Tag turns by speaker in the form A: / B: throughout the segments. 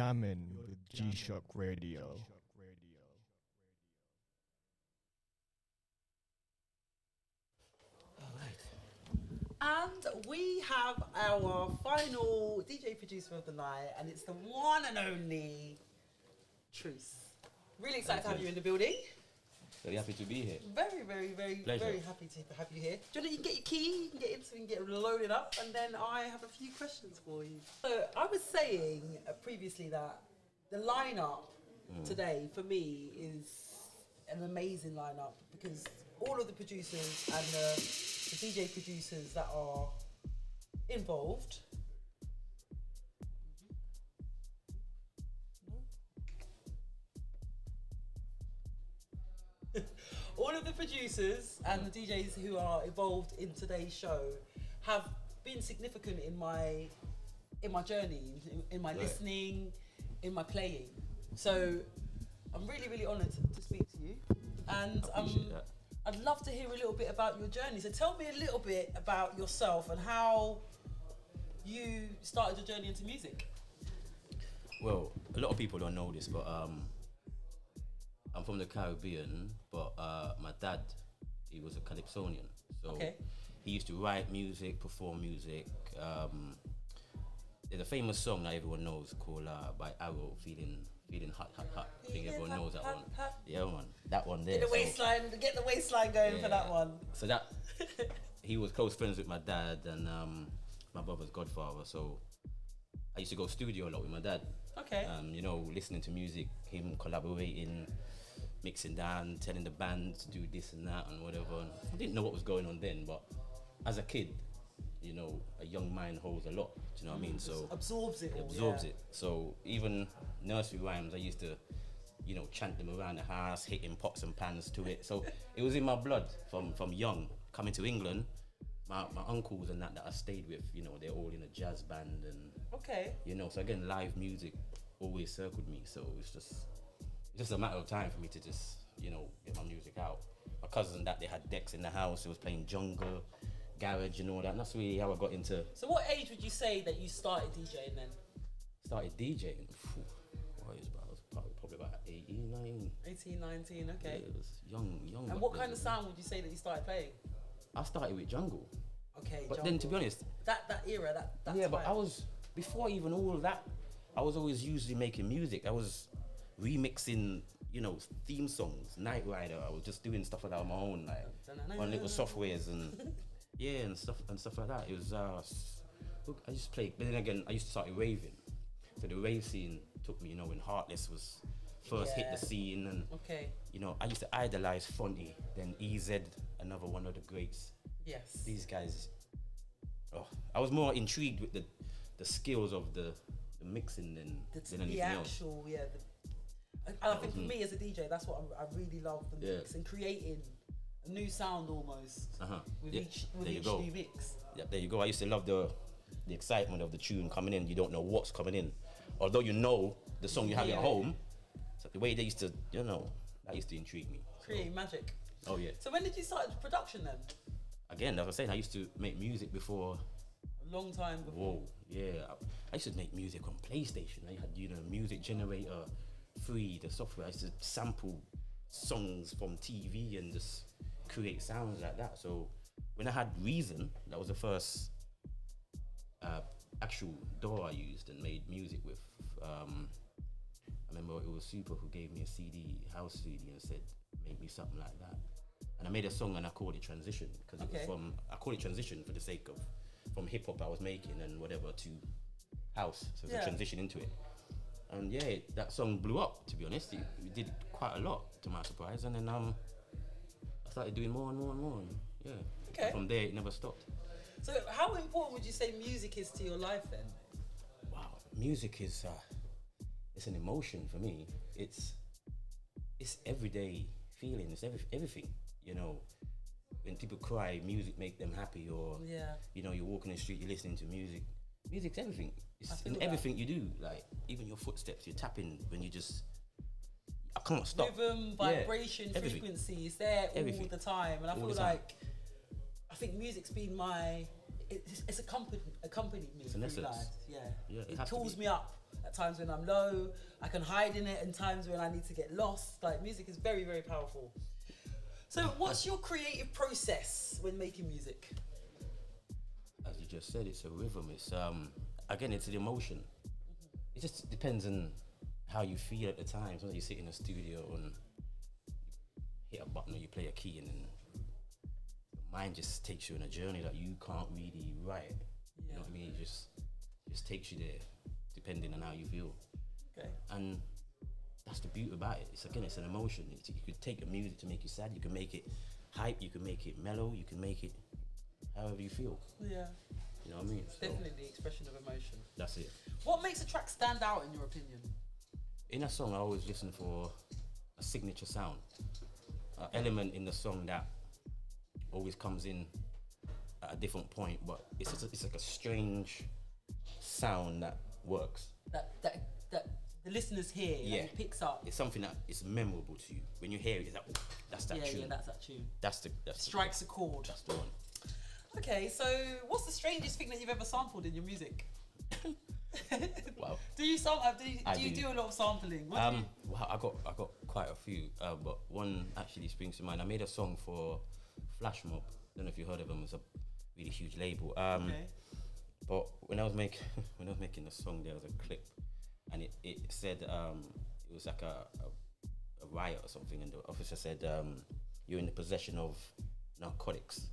A: jamming with G-Shock Radio.
B: And we have our final DJ producer of the night, and it's the one and only Truce. Really excited to have you in the building.
C: Very happy to be here.
B: Very, very, very,
C: Pleasure.
B: very happy to have you here. Do you know, you can get your key, you can get in so we can get loaded up, and then I have a few questions for you. So I was saying previously that the lineup today for me is an amazing lineup because all of the producers and the DJ producers that are involved. All of the producers and the DJs who are involved in today's show have been significant in my journey, in my listening, in my playing. So I'm really, really honoured to speak to you. And I'd love to hear a little bit about your journey. So tell me a little bit about yourself and how you started your journey into music.
C: Well, a lot of people don't know this, but I'm from the Caribbean, but my dad, he was a Calypsonian. So he used to write music, perform music. There's a famous song that everyone knows called by Arrow, Feeling Hot, Hot, Hot. I think everyone knows that one. Yeah, man. That one there.
B: Get the waistline going for that one.
C: So that, he was close friends with my dad and my brother's godfather. So I used to go studio a lot with my dad.
B: Okay.
C: You know, listening to music, him collaborating, mixing down, telling the band to do this and that and whatever. And I didn't know what was going on then, but as a kid, you know, a young mind holds a lot. Do you know what I mean? So
B: absorbs it.
C: So even nursery rhymes, I used to, you know, chant them around the house, hitting pots and pans to it. So it was in my blood from young. Coming to England, my uncles and that I stayed with, you know, they're all in a jazz band and you know, so again, live music always circled me. So it's just a matter of time for me to just, you know, get my music out. My cousin that they had decks in the house, it was playing jungle, garage and all that, and that's really how I got into.
B: So what age would you say that you started DJing then?
C: Started DJing? I was probably about 18,
B: 19, okay.
C: Yeah, it was young.
B: And what kind of sound would you say that you started playing?
C: I started with jungle.
B: Okay,
C: but
B: jungle.
C: Then to be honest,
B: that era, that
C: yeah,
B: time.
C: but I was, before even all of that, I was always usually making music. I was remixing, you know, theme songs, Night Rider. I was just doing stuff like that on my own, like on little softwares and yeah, and stuff like that. It was I used to play, but then again, I used to start raving. So the rave scene took me, you know, when Heartless was first hit the scene, and you know, I used to idolize Fonty, then EZ, another one of the greats.
B: Yes.
C: These guys. Oh, I was more intrigued with the skills of the mixing than anything else.
B: And I think for me as a DJ, that's what I really love, the mix and creating a new sound almost with each new mix.
C: Yeah, there you go. I used to love the excitement of the tune coming in. You don't know what's coming in, although you know the song you have at home. So the way they used to, you know, that used to intrigue me.
B: Creating magic.
C: Oh yeah.
B: So when did you start production then?
C: Again, as I was saying, I used to make music before.
B: A long time before.
C: Whoa, yeah. I used to make music on PlayStation. I had, you know, music generator, free, the software. I used to sample songs from TV and just create sounds like that. So when I had Reason, that was the first actual DAW I used and made music with. I remember it was Super who gave me a CD, house CD, and said, make me something like that. And I made a song and I called it Transition, because it was I called it Transition for the sake of, from hip hop I was making and whatever to house. So it's a transition into it. And yeah, that song blew up, to be honest. It did quite a lot, to my surprise. And then I started doing more and more and more. And yeah.
B: Okay.
C: From there, it never stopped.
B: So how important would you say music is to your life then?
C: Wow, music is, it's an emotion for me. It's everyday feeling, it's everything, you know. When people cry, music make them happy, or you know, you're walking the street, you're listening to music. Music's everything. It's in everything you do. Like even your footsteps, you're tapping when you just, I can't stop.
B: Rhythm, vibration, frequency, it's there all the time. And I feel like, I think music's been it's accompanied me
C: It's an
B: through
C: essence.
B: life. Yeah,
C: Yeah, it
B: it
C: has to
B: pulls
C: be.
B: me up at times when I'm low. I can hide in it, and times when I need to get lost. Like music is very, very powerful. So, what's your creative process when making music?
C: As you just said, it's a rhythm. It's again, it's an emotion. It just depends on how you feel at the time. Sometimes you sit in a studio and hit a button or you play a key, and then your mind just takes you on a journey that you can't really write. You know what I mean? It just takes you there, depending on how you feel.
B: Okay.
C: And that's the beauty about it. It's an emotion. You could take a music to make you sad. You can make it hype. You can make it mellow. You can make it however you feel.
B: Yeah.
C: You know what I mean? So
B: Definitely the expression of emotion.
C: that's it.
B: What makes a track stand out in your opinion?
C: In a song, I always listen for a signature sound, an element in the song that always comes in at a different point, but it's like a strange sound that works.
B: That the listeners hear
C: Yeah.
B: and it picks up.
C: It's something that is memorable to you. When you hear it, it's like, "Oh, that's that tune.
B: Yeah, that's that tune.
C: That's
B: Strikes a chord.
C: That's the one.
B: Okay, so what's the strangest thing that you've ever sampled in your music?
C: Wow.
B: Do you
C: do.
B: do a lot of sampling? What do you,
C: Well, I got quite a few, but one actually springs to mind. I made a song for Flash Mob. Don't know if you heard of them. It's a really huge label.
B: okay.
C: But when I was making the song, there was a clip, and it said it was like a riot or something, and the officer said you're in the possession of narcotics,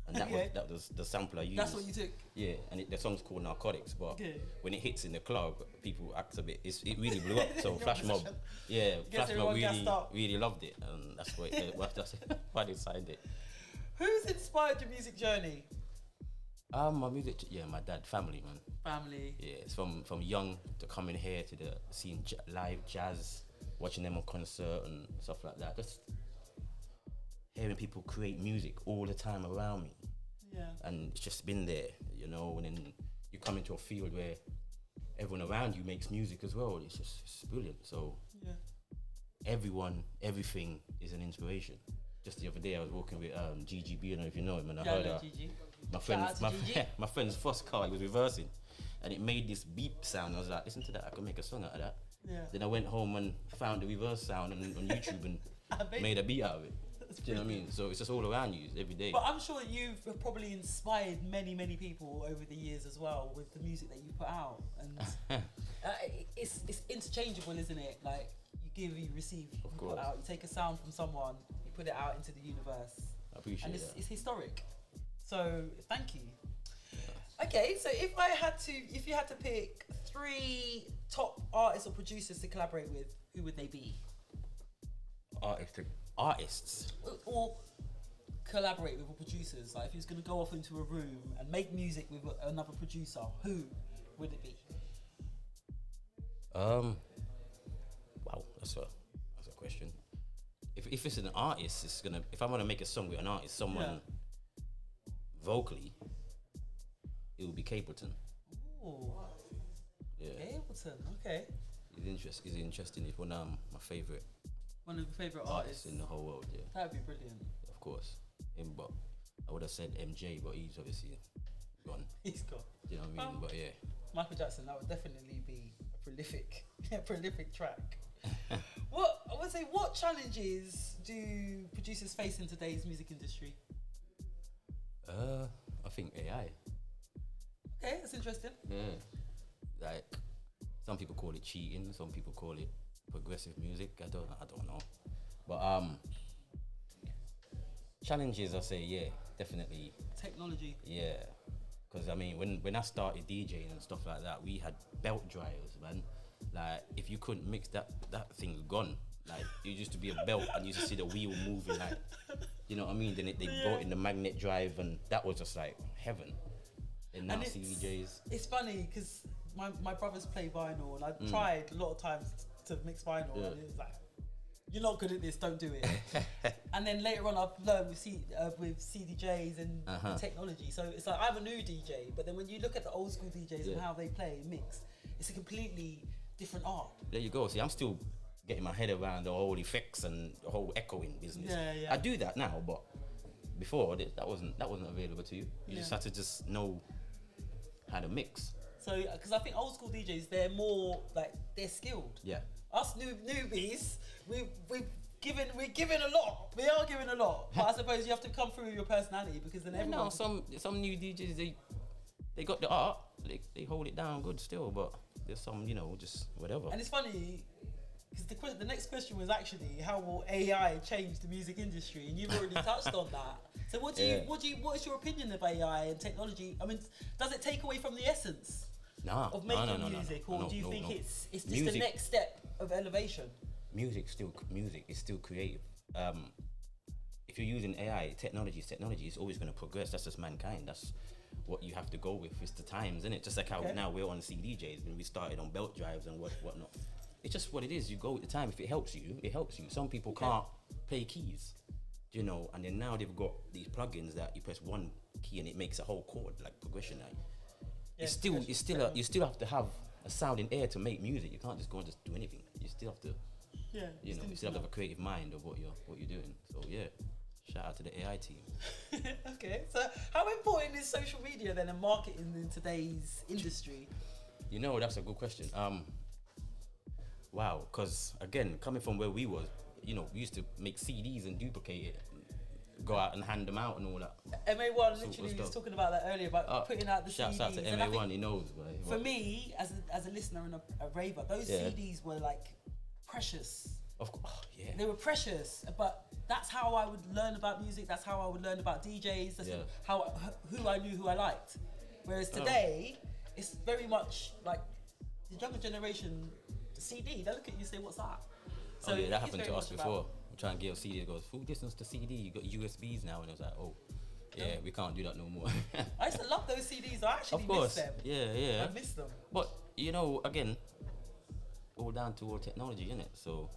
C: and that was the sample I used.
B: That's what you took.
C: Yeah, and the song's called Narcotics, but
B: Okay.
C: when it hits in the club, people act a bit. It really blew up. So
B: Your
C: Flash Mob,
B: possession.
C: yeah,
B: Guess
C: Flash Mob
B: everyone gassed up.
C: really loved it, and that's why they signed it.
B: Who's inspired your music journey?
C: My music, my dad, family, man.
B: Family.
C: Yeah, it's from young to coming here to the seeing live jazz, watching them on concert and stuff like that. Just hearing people create music all the time around me,
B: Yeah.
C: and it's just been there, and then you come into a field where everyone around you makes music as well. It's brilliant. So
B: Yeah.
C: everything is an inspiration. Just the other day, I was walking with GGB. I don't know if you know him, and I
B: Yeah,
C: heard
B: I know Gigi.
C: my
B: Shout out
C: friend's
B: to Gigi.
C: my friend's first car. He was reversing, and it made this beep sound. I was like, listen to that. I could make a song out of that.
B: Yeah.
C: Then I went home and found the reverse sound on YouTube and made a beat out of it. Do you know what I mean? So it's just all around you every day.
B: But I'm sure you've probably inspired many, many people over the years as well with the music that you put out, and it's interchangeable, isn't it? Like you give, you receive, you put
C: course.
B: out. You take a sound from someone, you put it out into the universe,
C: I appreciate
B: and
C: that.
B: it's historic. So thank you. Okay, so if you had to pick 3 top artists or producers to collaborate with, who would they be?
C: Artists.
B: Or collaborate with producers. Like if he was going to go off into a room and make music with another producer, who would it be?
C: Wow, that's a question. If it's an artist, if I'm gonna make a song with an artist, someone vocally, it would be Capleton.
B: Oh,
C: Yeah,
B: Ableton. Okay,
C: he's interesting. He's one of my favorite
B: one of your favorite
C: artists
B: artists.
C: in the whole world. Yeah,
B: That'd be brilliant.
C: of course. Him, but I would have said MJ, but he's obviously gone.
B: He's got
C: Do you know what I mean? But yeah.
B: Michael Jackson. That would definitely be a prolific track. What challenges do producers face in today's music industry?
C: I think AI.
B: Okay, that's interesting.
C: Yeah, like some people call it cheating, some people call it progressive music. I don't know, but challenges. I say definitely.
B: Technology.
C: Yeah, because I mean, when I started DJing and stuff like that, we had belt dryers, man. Like if you couldn't mix that thing's gone. Like it used to be a belt, and you used to see the wheel moving. Like, you know what I mean? Then they brought in the magnet drive, and that was just like heaven. And now CDJs.
B: It's funny because my brothers play vinyl, and I tried a lot of times to mix vinyl, and it was like, you're not good at this, don't do it. And then later on, I've learned with CDJs and technology. So it's like I'm a new DJ, but then when you look at the old school DJs and how they play and mix, it's a completely different art.
C: There you go. See, I'm still getting my head around the whole effects and the whole echoing business.
B: Yeah.
C: I do that now, but before that wasn't available to you. You just had to just know how to mix.
B: So, because I think old school DJs, they're more like they're skilled.
C: Yeah.
B: Us newbies, we're given a lot. We are given a lot, but I suppose you have to come through with your personality because then everyone.
C: No, some new DJs they got the art. They hold it down good still, but there's some just whatever.
B: And it's funny because the next question was actually how will AI change the music industry, and you've already touched on that. So what is your opinion of AI and technology? I mean, does it take away from the essence of making music, or do you think it's just music, the next step of elevation?
C: Music is still creative. If you're using AI, technology is always going to progress. That's just mankind. That's what you have to go with. It's the times, isn't it? Just like how now we're on CDJs when we started on belt drives and whatnot. It's just what it is. You go with the time. If it helps you, it helps you. Some people can't play keys, and then now they've got these plugins that you press one key and it makes a whole chord like progression. You still have to have a sound in air to make music. You can't just go and just do anything. You still have to.
B: Yeah,
C: you still have to have a creative mind of what you're doing. So yeah, shout out to the AI team.
B: Okay, so how important is social media then and marketing in today's industry?
C: That's a good question. Wow, because again, coming from where we was, we used to make CDs and duplicate it, go out and hand them out and all that.
B: MA1 literally was talking about that earlier about putting out the CDs.
C: Shouts out to MA1, he knows.
B: For me, as a listener and a raver, those CDs were like precious.
C: Of course,
B: They were precious, but that's how I would learn about music. That's how I would learn about DJs. That's who I knew, who I liked. Whereas today, it's very much like the younger generation. The CD, they look at you and say, "What's that?"
C: So that happened to us before. We try and get a CD. It goes, "Who listens to CD? You got USBs now," and I was like, we can't do that no more.
B: I used to love those CDs. I actually miss them.
C: Yeah.
B: I miss them.
C: But again, all down to all technology, isn't it? So,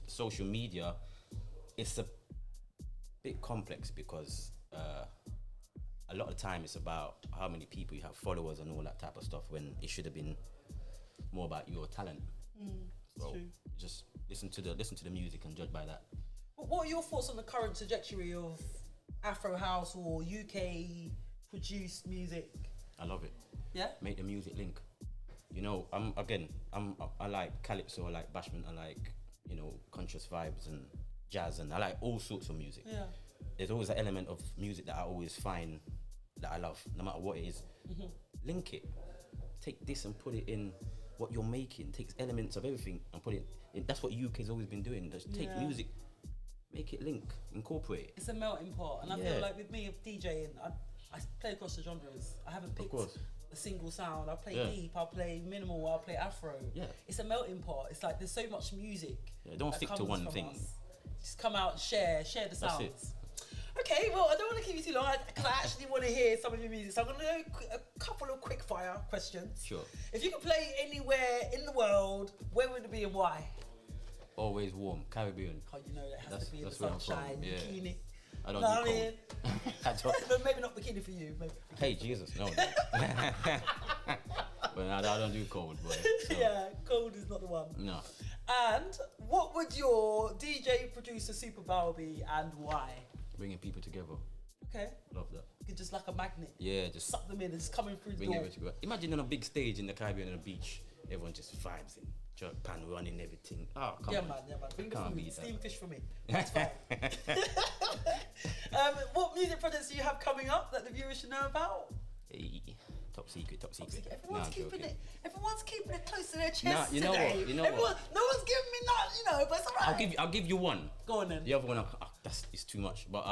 C: social media, it's a bit complex because a lot of the time it's about how many people you have followers and all that type of stuff when it should have been more about your talent. So
B: true.
C: Just listen to the music and judge by that.
B: What are your thoughts on the current trajectory of Afro house or UK produced music?
C: I love it.
B: Yeah.
C: Make the music link. I like calypso, I like bashment, I like conscious vibes and jazz, and I like all sorts of music.
B: Yeah.
C: There's always an element of music that I always find that I love, no matter what it is. Link it. Take this and put it in what you're making. Take elements of everything and put it in. That's what UK's always been doing. Just take music, make it link, incorporate it.
B: It's a melting pot, and I feel like with me DJing, I play across the genres. I haven't picked a single sound. I play deep, I play minimal, I play Afro. Yeah. It's a melting pot. It's like there's so much music.
C: Yeah, don't stick to one thing.
B: Just come out, share the sounds.
C: That's it.
B: Okay, well, I don't want to keep you too long because I actually want to hear some of your music. So I'm going to do a couple of quick fire questions.
C: Sure.
B: If you could play anywhere in the world, where would it be and why?
C: Always warm, Caribbean.
B: Oh, that has to be in the sunshine, bikini.
C: I don't do cold.
B: But maybe not bikini for you. Maybe.
C: Hey, Jesus, no. But I don't do cold, boy. So.
B: Yeah, cold is not the one.
C: No.
B: And what would your DJ producer superpower be and why?
C: Bringing people together.
B: Okay.
C: Love that.
B: Just like a magnet.
C: Yeah, just
B: suck them in. It's coming through the door.
C: Imagine on a big stage in the Caribbean on a beach, everyone just vibes in, jerk pan running everything. Oh, come on.
B: Yeah, man. Bring the food. Steam fish for me.
C: That's
B: fine. What music projects do you have coming up that the viewers should know about?
C: Hey, top secret.
B: Everyone's keeping it close to their chest
C: you know
B: today.
C: What?
B: No one's giving me none, but it's alright.
C: I'll give you one.
B: Go on then.
C: The other one, it's too much. But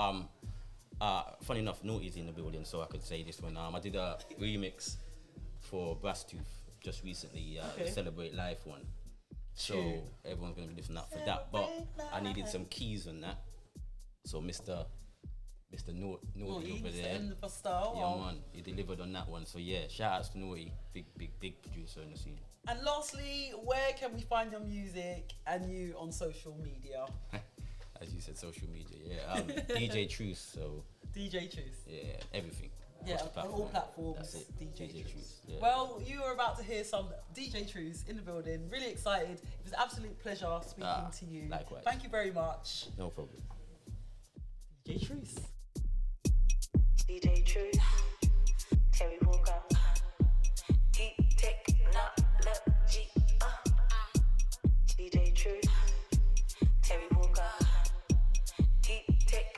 C: funny enough, Naughty's in the building, so I could say this one. I did a remix for Brass Tooth just recently, the Celebrate Life one. So everyone's gonna be listening out for that. But I needed some keys on that. So Mr. Naughty over there. Yeah, man, he delivered on that one. So yeah, shout outs to Naughty, big producer in the scene.
B: And lastly, where can we find your music and you on social media?
C: As you said, social media. Yeah, DJ Truce. So
B: DJ Truce.
C: Yeah, everything.
B: Yeah, on all platforms.
C: That's it.
B: DJ Truce.
C: Yeah.
B: Well, you are about to hear some DJ Truce in the building. Really excited. It was an absolute pleasure speaking to you.
C: Likewise.
B: Thank you very much.
C: No problem.
B: DJ Truce.
D: DJ Truce, Terry Walker, deep technology. DJ Truce, Terry Walker, deep technology.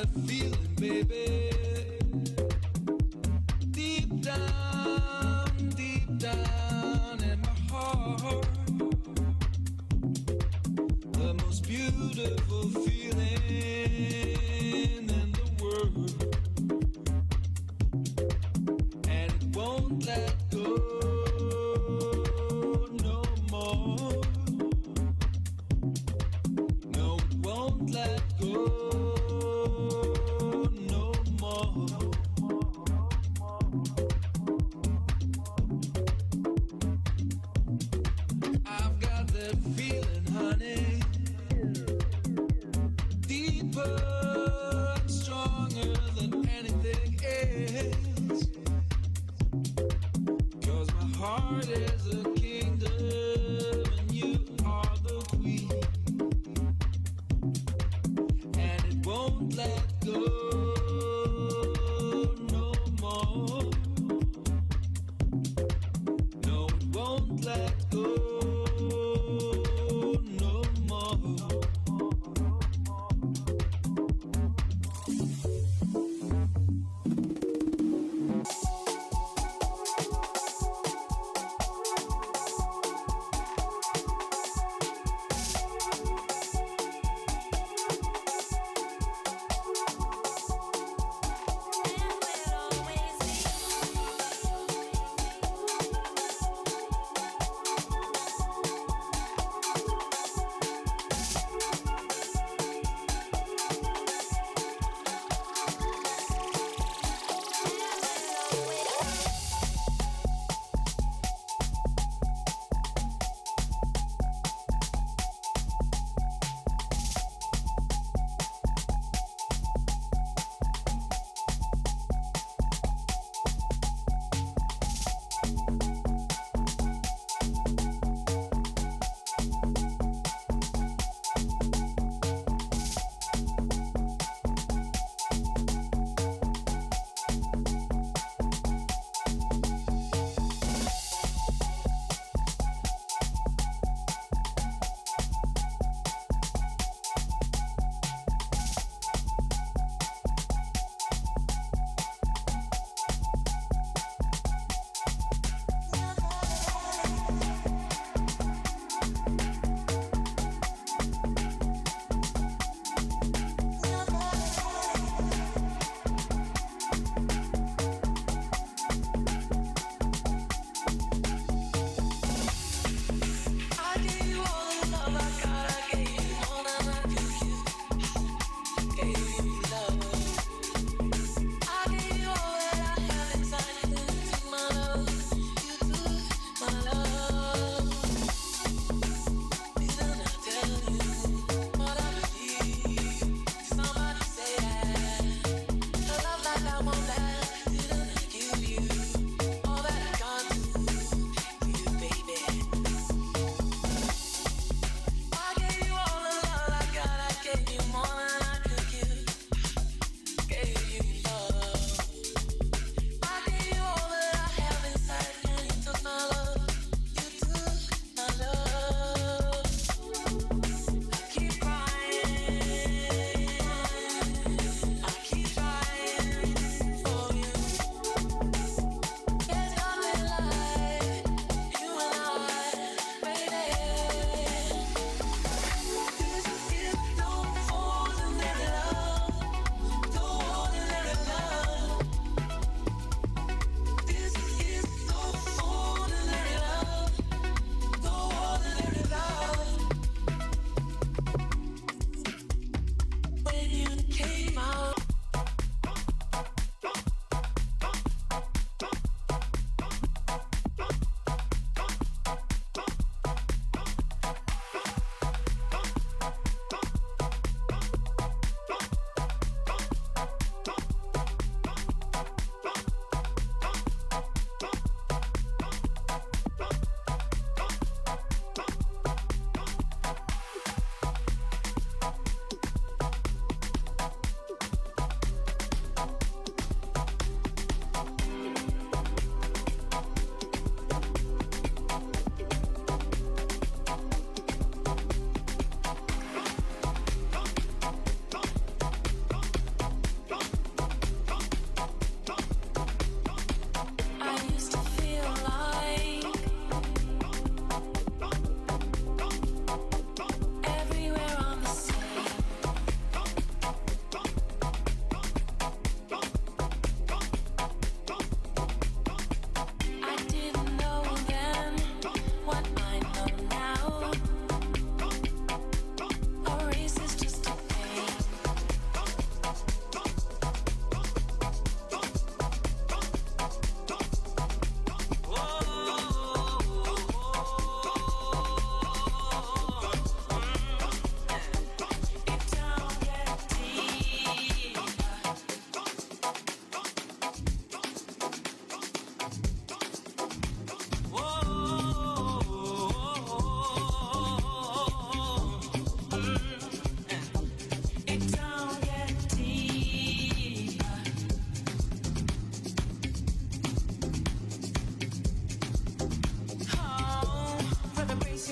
E: a feeling, baby. Deep down in my heart, the most beautiful feeling in the world, and it won't let go no more. No, it won't let go no more.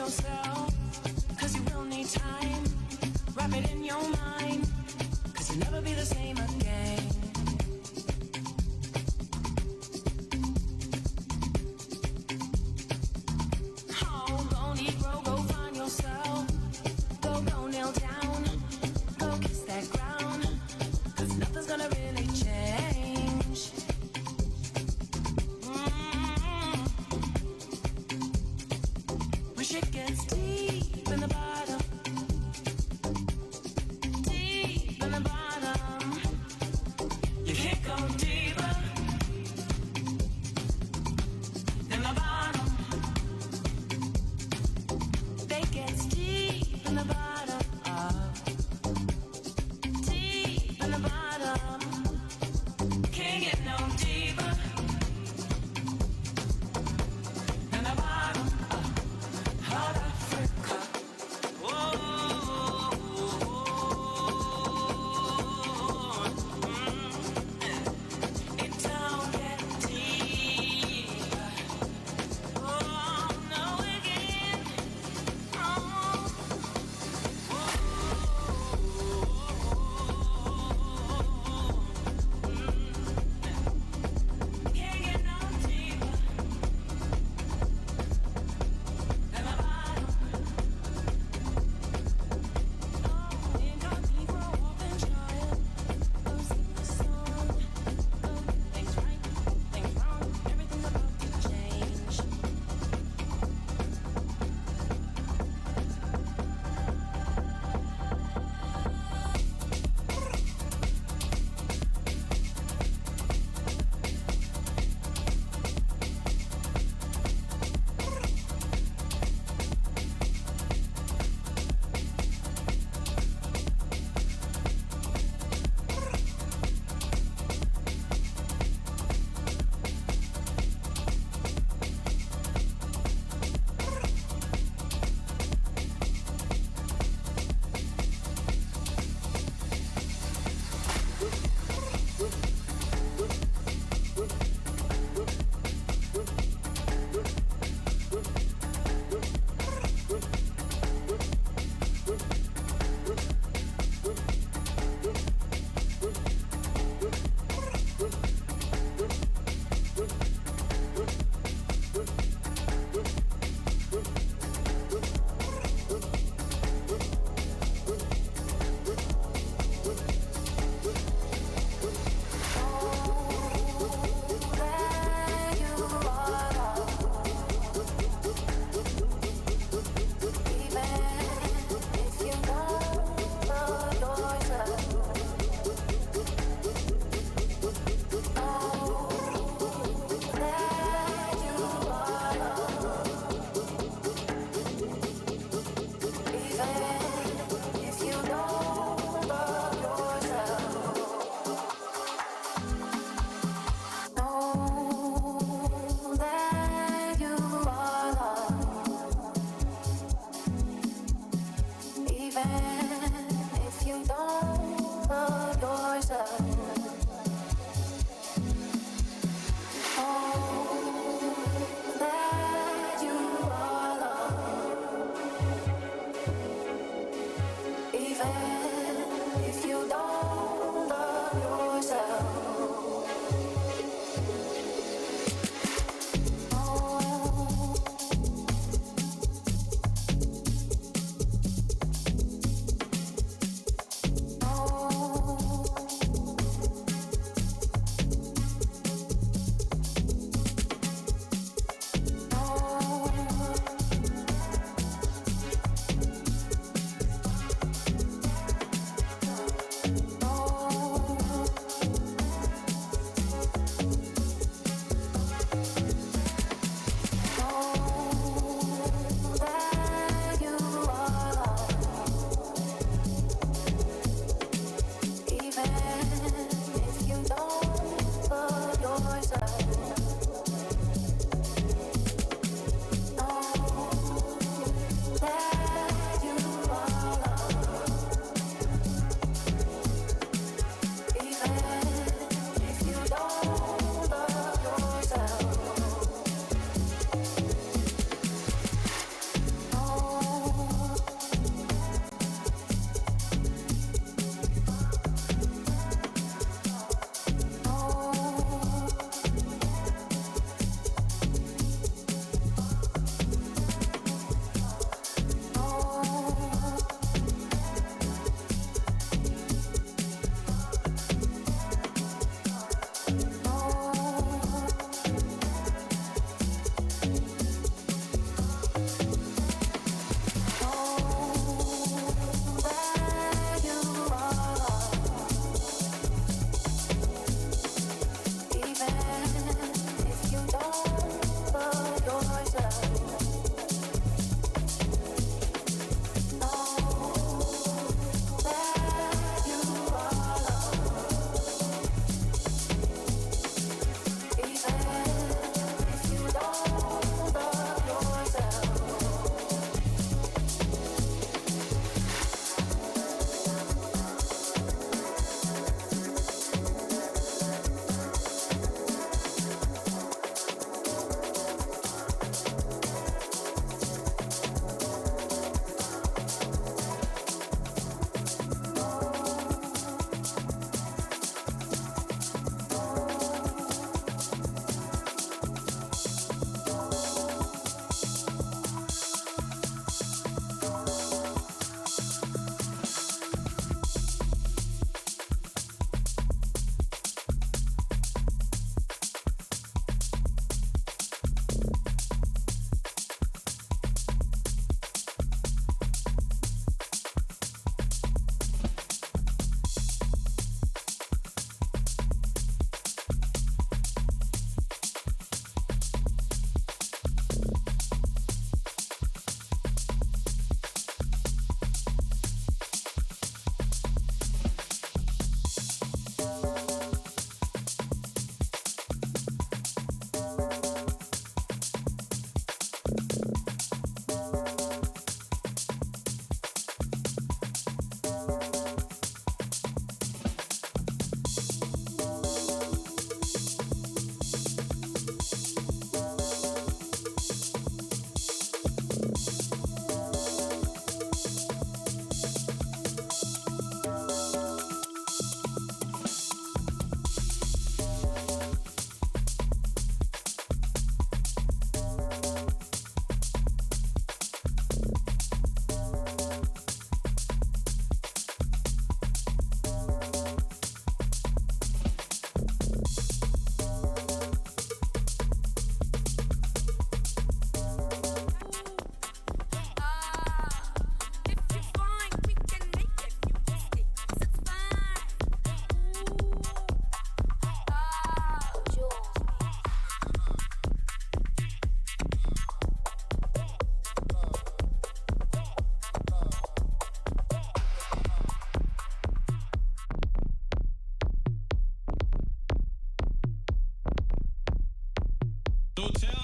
F: yourself, cause you will need time. Wrap it in your mind, cause you'll never be the same again. Oh, go Negro, go find yourself. Go kneel down. Go kiss that ground, cause nothing's gonna really change. Wish it gets deep in the bottom. Deep in the bottom.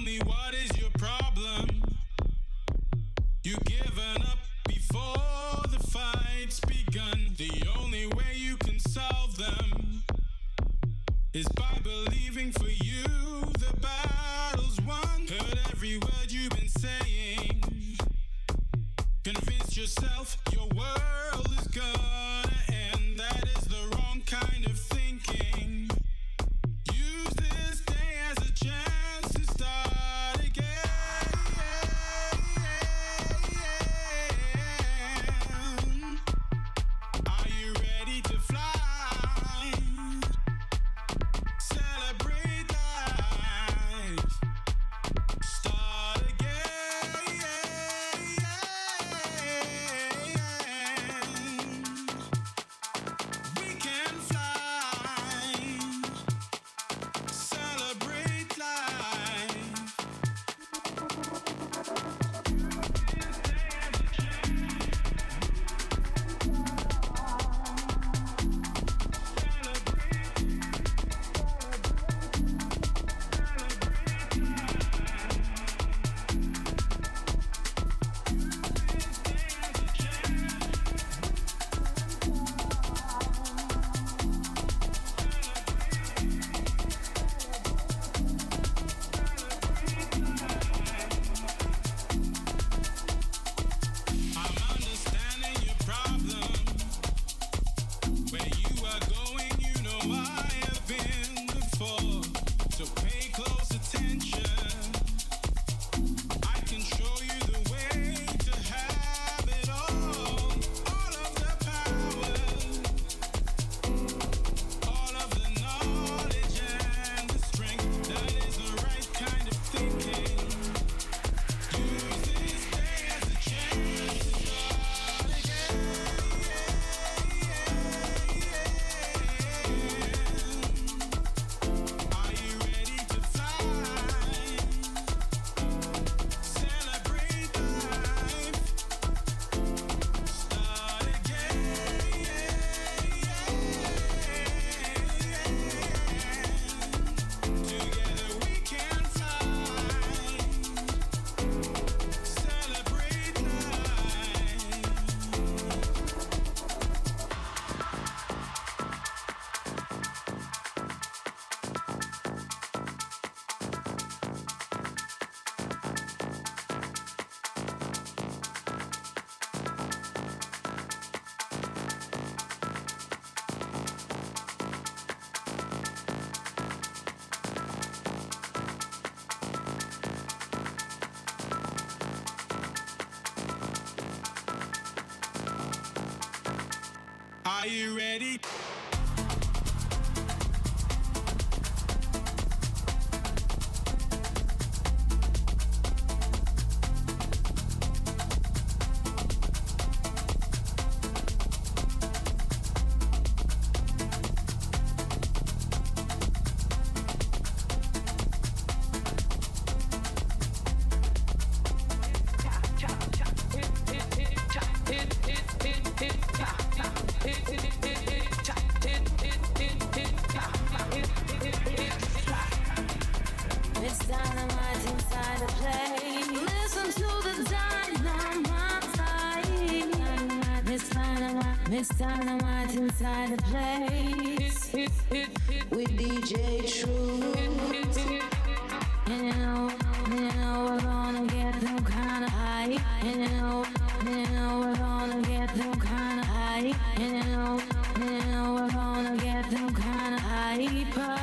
E: me what is your problem. You've given up before the fight's begun. The only way you can solve them is by believing for you the battle's won. Heard every word you've been saying. Convince yourself your world is gonna end. That is the wrong kind of thinking. Use this day as a chance to start again. Are you ready to fly? Celebrate life. Start again. We can fly. Celebrate life. I'm understanding your problem. Where you are going, you know I have been before. So pay close attention. I can show you the way to have it all. All of the power, all of the knowledge and the strength. That is the right kind of thinking. Use this day as a chance to start again. Are you ready to fly? Celebrate life. Start again. Together we can fly. Celebrate life. Are you ready?
F: It's dynamite inside the plane. Listen to the dynamite. It's dynamite inside the place. With DJ Truce. And you know we're gonna get them kind of high. And you know we're gonna get them kind of high. And you know we're gonna get them kind of hyper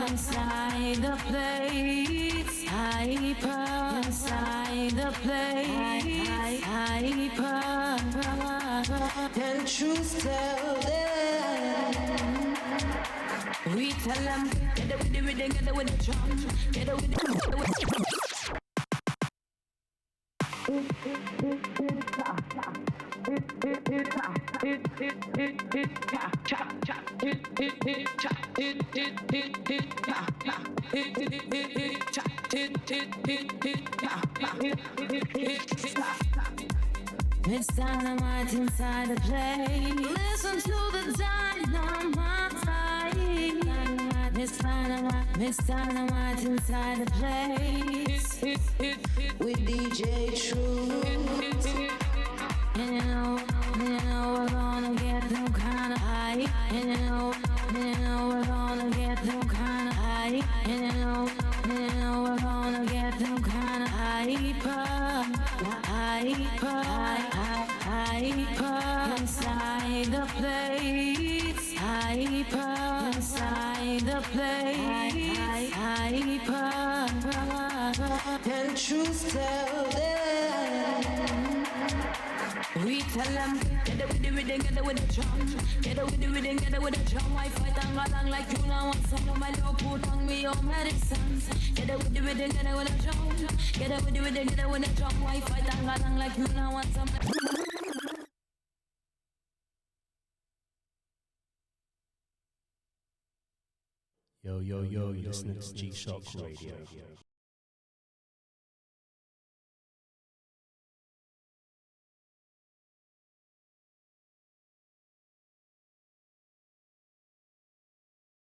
F: inside the place. Hyper inside the place. Hyper. Then Truce tell them. We tell them, get it with the rhythm, get it with the drum, get it with the It's dynamite inside the plane. Listen to the dynamite. It's Mr. Dynamite inside the place with DJ Truce. And you know we're gonna get them kind of high. And you know we're gonna get them kind of high. And you know we're gonna get them kind of hyper, inside the place, hyper, inside the place, hyper. And Truce tell them. We tell them, get it with the rhythm, get it with the drum. Get it with the rhythm, get it with the drum. I fight and go along like you now want some of my little put on me your medicines. Get it with the rhythm, get it with the drum. Get it with the rhythm, get it with the drum. I fight and go along like you now want some.
A: Yo, you're listening to G-Shock Radio.